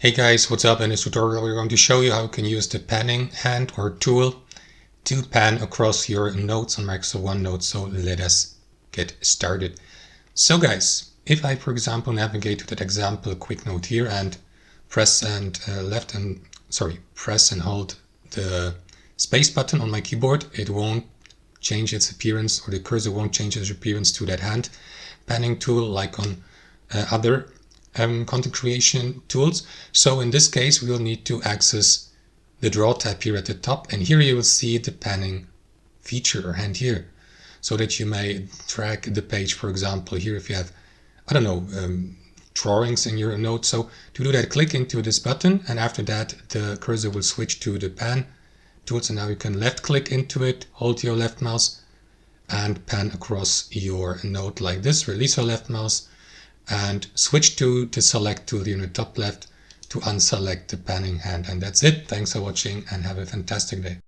Hey guys, what's up? In this tutorial we're going to show you how you can use the panning hand or tool to pan across your notes on Microsoft OneNote. So let us get started. So guys, if I for example navigate to that example quick note here and press and hold the space button on my keyboard, it won't change its appearance, or the cursor won't change its appearance to that hand panning tool like on other content creation tools. So in this case we will need to access the draw tab here at the top, and here you will see the panning feature or hand here, so that you may drag the page, for example here if you have, I don't know, drawings in your note. So to do that, click into this button, and after that the cursor will switch to the pan tool. So now you can left click into it, hold your left mouse and pan across your note like this. Release your left mouse and switch to the select tool here in the top left to unselect the panning hand. And that's it. Thanks for watching and have a fantastic day.